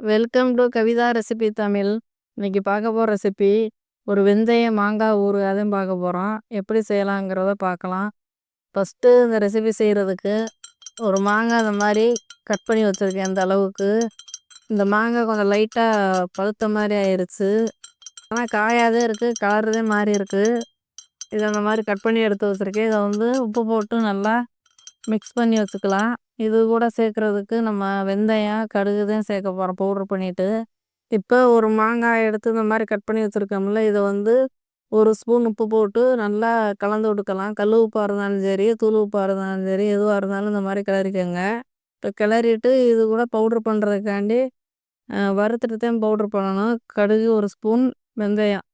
Welcome to Kavitha recipe Tamil. இன்னைக்கு பார்க்க போகிற ரெசிபி ஒரு வெந்தய மாங்காய் ஊறுகாய் தான் பார்க்க போகிறோம். எப்படி செய்யலாங்கிறத பார்க்கலாம். ஃபஸ்ட்டு இந்த ரெசிபி செய்கிறதுக்கு ஒரு மாங்காய் இந்த மாதிரி கட் பண்ணி வச்சுருக்கேன். இந்த அளவுக்கு இந்த மாங்காய் கொஞ்சம் லைட்டாக பழுத்த மாதிரி ஆயிடுச்சு. ஆனால் காயாதே இருக்குது, கலருதே மாதிரி இருக்குது. இதை அந்த மாதிரி கட் பண்ணி எடுத்து வச்சுருக்கேன். இதை வந்து உப்பு போட்டு நல்லா மிக்ஸ் பண்ணி வச்சுக்கலாம். இது கூட சேர்க்குறதுக்கு நம்ம வெந்தயம் கடுகு தான் சேர்க்க போகிறோம் பவுட்ரு பண்ணிவிட்டு. இப்போ ஒரு மாங்காய் எடுத்து இந்த மாதிரி கட் பண்ணி வச்சுருக்கோம்ல, இதை வந்து ஒரு ஸ்பூன் உப்பு போட்டு நல்லா கலந்து விட்டுக்கலாம். கல் உப்பாக இருந்தாலும் சரி, தூள் உப்பாக இருந்தாலும் சரி, எதுவாக இருந்தாலும் இந்த மாதிரி கிளறிக்கோங்க. இப்போ கிளறிட்டு இது கூட பவுட்ரு பண்ணுறதுக்காண்டி வறுத்துட்டு தான் பவுட்ரு பண்ணணும். கடுகு ஒரு ஸ்பூன், வெந்தயம்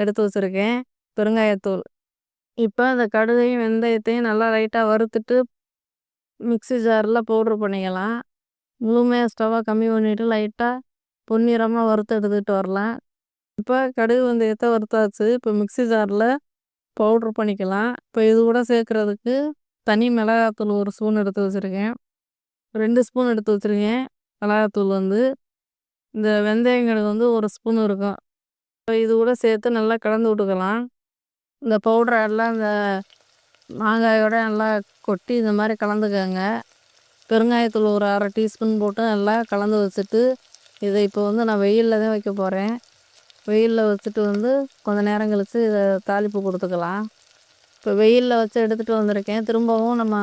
எடுத்து வச்சுருக்கேன், பெருங்காயத்தூள். இப்போ அந்த கடுகையும் வெந்தயத்தையும் நல்லா லைட்டாக வறுத்துட்டு மிக்ஸி ஜாரில் பவுட்ரு பண்ணிக்கலாம். முழுமையாக ஸ்டவ்வை கம்மி பண்ணிவிட்டு லைட்டாக பொன்னிறமாக வறுத்து எடுத்துகிட்டு வரலாம். இப்போ கடுகு வெந்தயத்தை வறுத்தாச்சு. இப்போ மிக்ஸி ஜாரில் பவுட்ரு பண்ணிக்கலாம். இப்போ இது கூட சேர்க்குறதுக்கு தனி மிளகாத்தூள் ஒரு ஸ்பூன் எடுத்து வச்சுருக்கேன், 2 ஸ்பூன் எடுத்து வச்சுருக்கேன். மிளகாத்தூள் வந்து இந்த வெந்தயங்கள் வந்து ஒரு ஸ்பூன் இருக்கும். இப்போ இது கூட சேர்த்து நல்லா கலந்து விட்டுக்கலாம். இந்த பவுட்ரை எல்லாம் இந்த மாங்காயோட நல்லா கொட்டி இந்த மாதிரி கலந்துக்கோங்க. பெருங்காயத்தூள் ஒரு 1/2 டீஸ்பூன் போட்டு நல்லா கலந்து வச்சுட்டு இதை இப்போ வந்து நான் வெயிலில் தான் வைக்க போகிறேன். வெயிலில் வச்சுட்டு வந்து கொஞ்சம் நேரம் கழித்து இதை தாளிப்பு கொடுத்துக்கலாம். இப்போ வெயிலில் வச்சு எடுத்துகிட்டு வந்திருக்கேன். திரும்பவும் நம்ம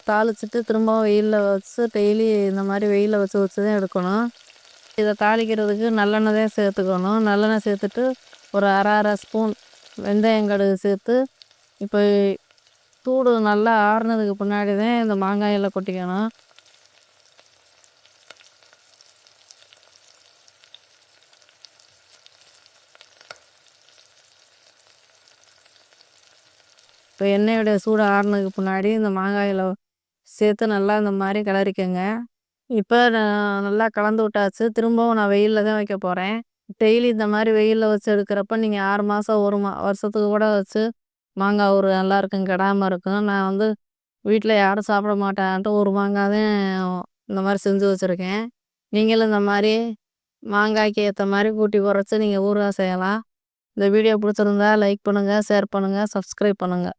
தாளிச்சிட்டு திரும்பவும் வெயிலில் வச்சு டெய்லி இந்த மாதிரி வெயிலில் வச்சு தான் எடுக்கணும். இதை தாளிக்கிறதுக்கு நல்லெண்ணெய் தான் சேர்த்துக்கணும். நல்லெண்ணெய் சேர்த்துட்டு ஒரு அரை ஸ்பூன் வெந்தயங்கடுகு சேர்த்து இப்போ சூடு நல்லா ஆறுனதுக்கு பின்னாடி தான் இந்த மாங்காயில் கொட்டிக்கணும். இப்போ எண்ணெயோடைய சூடு ஆறுனதுக்கு பின்னாடி இந்த மாங்காயில் சேர்த்து நல்லா இந்த மாதிரி கிளறிக்கங்க. இப்போ நல்லா கலந்து விட்டாச்சு. திரும்பவும் நான் வெயிலில் தான் வைக்க போகிறேன். டெய்லி இந்த மாதிரி வெயிலில் வச்சு எடுக்கிறப்ப நீங்கள் 6 மாதம் 1 வருஷத்துக்கு கூட வச்சு மாங்காய் ஒரு நல்லா இருக்கும், கெடாமல் இருக்கும். நான் வந்து வீட்டில் யாரும் சாப்பிட மாட்டான்ட்டு ஒரு மாங்காய் தான் இந்த மாதிரி செஞ்சு வச்சுருக்கேன். நீங்களும் இந்த மாதிரி மாங்காய்க்கு ஏற்ற மாதிரி கூட்டி குறைச்சி நீங்கள் ஊறுகாய் செய்யலாம். இந்த வீடியோ பிடிச்சிருந்தா லைக் பண்ணுங்கள், ஷேர் பண்ணுங்கள், சப்ஸ்கிரைப் பண்ணுங்கள்.